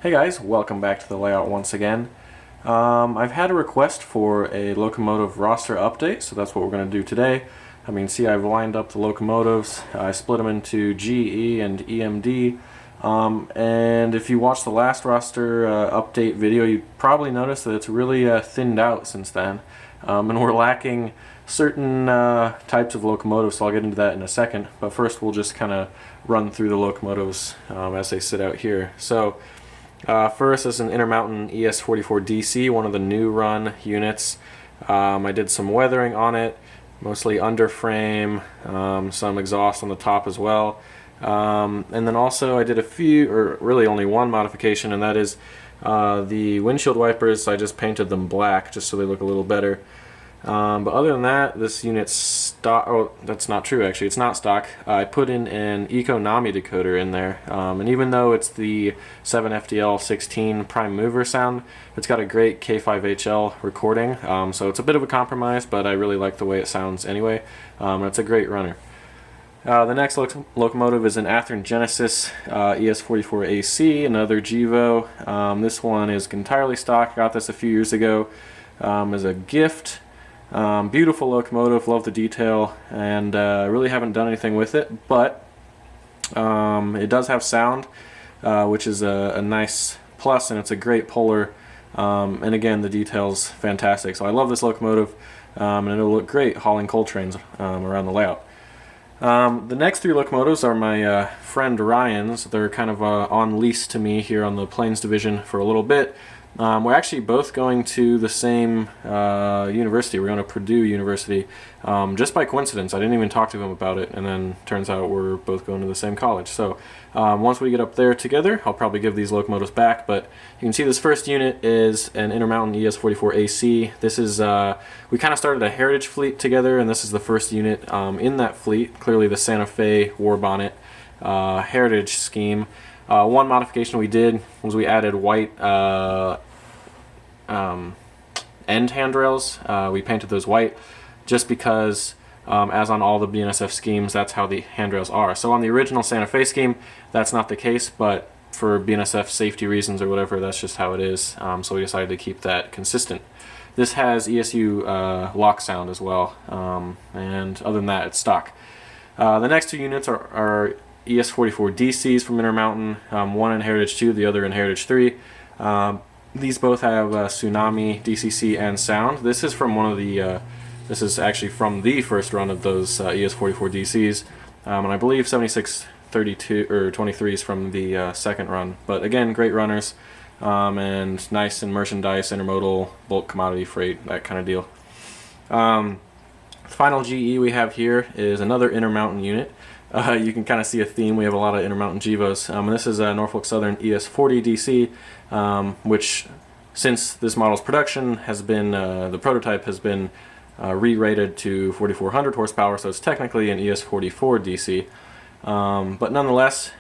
Hey guys, welcome back to the layout once again. I've had a request for a Locomotive roster update, so that's what we're going to do today. I mean, see, I've lined up the locomotives. I split them into GE and EMD. And if you watched the last roster update video, you probably noticed that it's really thinned out since then. And we're lacking certain types of locomotives, so I'll get into that in a second. But first, we'll just kind of run through the locomotives as they sit out here. So, first is an Intermountain ES44DC, one of the new run units. I did some weathering on it, mostly underframe, some exhaust on the top as well. And then also I did a few, or really only one modification, and that is the windshield wipers. I just painted them black just so they look a little better. But other than that, this unit's stock. Oh, that's not true actually. It's not stock. I put in an Econami decoder in there, and even though it's the 7FDL16 prime mover sound, it's got a great K5HL recording. So it's a bit of a compromise, but I really like the way it sounds anyway. It's a great runner. The next locomotive is an Athearn Genesis ES44AC, another Gevo. This one is entirely stock. I got this a few years ago as a gift. Beautiful locomotive, love the detail, and really haven't done anything with it, but it does have sound, which is a nice plus, and it's a great puller, and again, the detail's fantastic. So I love this locomotive, and it'll look great hauling coal trains around the layout. The next three locomotives are my friend Ryan's. They're kind of on lease to me here on the Plains Division for a little bit. We're actually both going to the same university. We're going to Purdue University. Just by coincidence, I didn't even talk to him about it, and then turns out we're both going to the same college. So once we get up there together, I'll probably give these locomotives back. But you can see this first unit is an Intermountain ES44AC. This is, we kind of started a heritage fleet together, and this is the first unit in that fleet. Clearly the Santa Fe war bonnet heritage scheme. One modification we did was we added white end handrails. We painted those white just because, as on all the BNSF schemes, that's how the handrails are. So on the original Santa Fe scheme, that's not the case, but for BNSF safety reasons or whatever, that's just how it is. So we decided to keep that consistent. This has ESU lock sound as well, and other than that, it's stock. The next two units are ES44DCs from Intermountain, one in Heritage 2, the other in Heritage 3. These both have Tsunami, DCC, and sound. This is from one of the, this is actually from the first run of those ES44DCs, and I believe 7632 or 23s from the second run. But again, great runners, and nice in merchandise, intermodal, bulk commodity freight, that kind of deal. Final GE we have here is another Intermountain unit. You can kind of see a theme. We have a lot of Intermountain Gevos. And this is a Norfolk Southern ES40DC, which, since this model's production has been, the prototype has been re-rated to 4,400 horsepower, so it's technically an ES44DC. But nonetheless,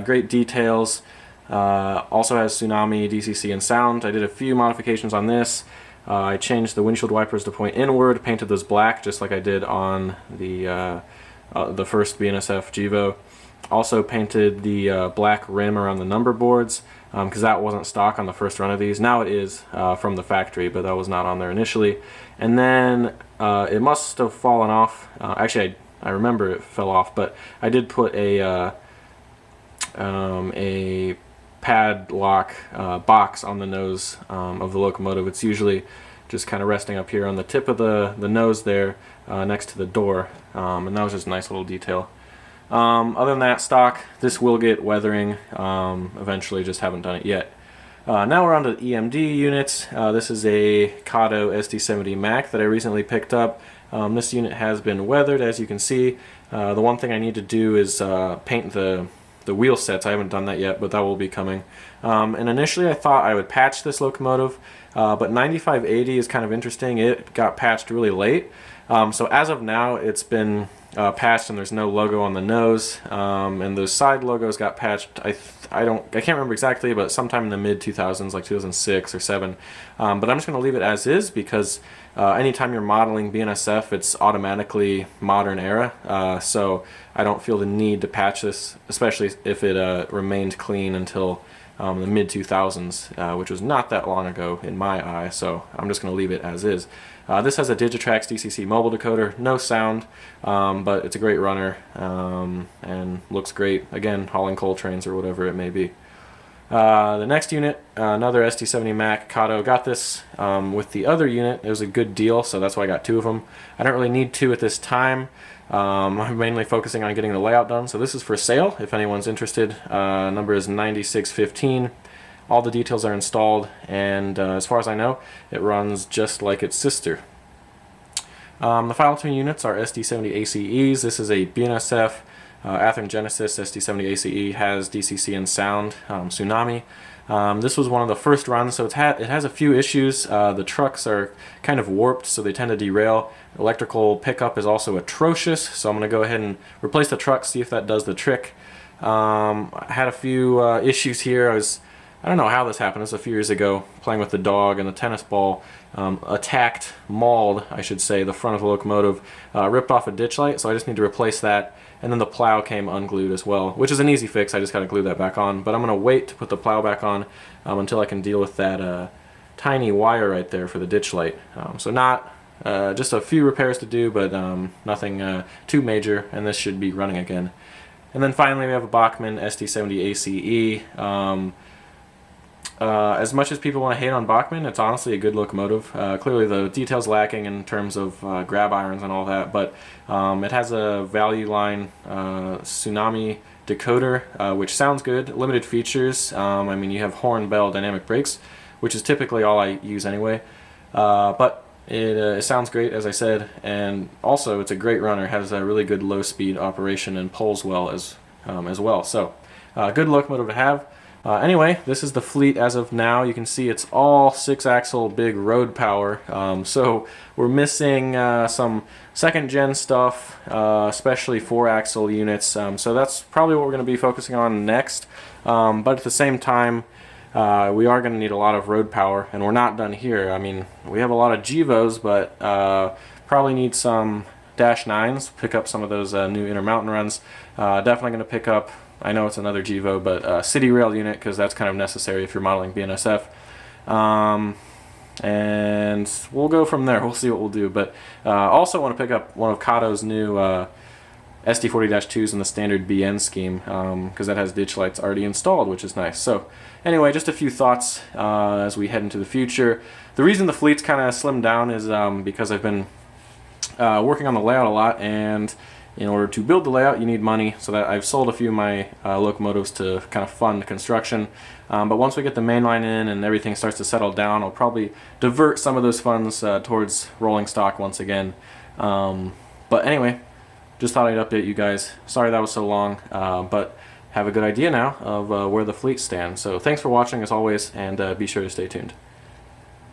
great details. Also has Tsunami, DCC, and sound. I did a few modifications on this. I changed the windshield wipers to point inward, painted those black just like I did on the first BNSF Gevo. Also painted the black rim around the number boards because that wasn't stock on the first run of these. Now it is from the factory, but that was not on there initially. And then it must have fallen off. Actually, I remember it fell off, but I did put a padlock box on the nose of the locomotive. It's usually just kind of resting up here on the tip of the nose there next to the door, and that was just a nice little detail. Other than that, stock. This will get weathering eventually, just haven't done it yet. Now we're on to the EMD units. This is a Kato ST70 Mac that I recently picked up. This unit has been weathered, as you can see. The one thing I need to do is paint the wheel sets. I haven't done that yet, but that will be coming. And initially I thought I would patch this locomotive, but 9580 is kind of interesting. It got patched really late. So as of now, it's been patched, and there's no logo on the nose, and those side logos got patched. I can't remember exactly, but sometime in the mid 2000s, like 2006 or 7. But I'm just going to leave it as is because anytime you're modeling BNSF, it's automatically modern era. So I don't feel the need to patch this, especially if it remained clean until the mid-2000s, which was not that long ago in my eye, so I'm just going to leave it as is. This has a Digitrax DCC mobile decoder, no sound, but it's a great runner, and looks great, again, hauling coal trains or whatever it may be. The next unit, another SD70 Mac Kato. Got this with the other unit. It was a good deal, so that's why I got two of them. I don't really need two at this time. I'm mainly focusing on getting the layout done, so this is for sale if anyone's interested. Number is 9615. All the details are installed, and as far as I know, it runs just like its sister. The file tune units are SD70 ACEs. This is a BNSF Athearn Genesis SD70 ACE, has DCC and sound, Tsunami. This was one of the first runs, so it has a few issues. The trucks are kind of warped, so they tend to derail. Electrical pickup is also atrocious, so I'm going to go ahead and replace the truck, see if that does the trick. I had a few issues here. I don't know how this happened. This was a few years ago, playing with the dog, and the tennis ball mauled, I should say, the front of the locomotive, ripped off a ditch light, so I just need to replace that. And then the plow came unglued as well, which is an easy fix. I just got to glue that back on. But I'm going to wait to put the plow back on until I can deal with that tiny wire right there for the ditch light. So not just a few repairs to do, but nothing too major, and this should be running again. And then finally we have a Bachmann SD70 ACE. As much as people want to hate on Bachmann, it's honestly a good locomotive. Clearly the details lacking in terms of grab irons and all that, but it has a value line Tsunami decoder, which sounds good. Limited features. I mean, you have horn, bell, dynamic brakes, which is typically all I use anyway. But it sounds great, as I said, and also it's a great runner. Has a really good low-speed operation and pulls well as well. So, good locomotive to have. Anyway, this is the fleet as of now. You can see it's all 6-axle big road power. So we're missing some second-gen stuff, especially 4-axle units. So that's probably what we're going to be focusing on next. But at the same time, we are going to need a lot of road power, and we're not done here. I mean, we have a lot of GEVOs, but probably need some Dash 9s, pick up some of those new Intermountain runs. Definitely going to pick up, I know it's another GEVO, but City Rail unit, because that's kind of necessary if you're modeling BNSF. And we'll go from there. We'll see what we'll do. But also want to pick up one of Kato's new SD40-2s in the standard BN scheme, because that has ditch lights already installed, which is nice. So anyway, just a few thoughts as we head into the future. The reason the fleet's kind of slimmed down is because I've been working on the layout a lot, and in order to build the layout you need money, so that I've sold a few of my locomotives to kind of fund construction. But once we get the main line in and everything starts to settle down, I'll probably divert some of those funds towards rolling stock once again. But anyway, just thought I'd update you guys. Sorry that was so long, but have a good idea now of where the fleet stands. So thanks for watching as always, and be sure to stay tuned.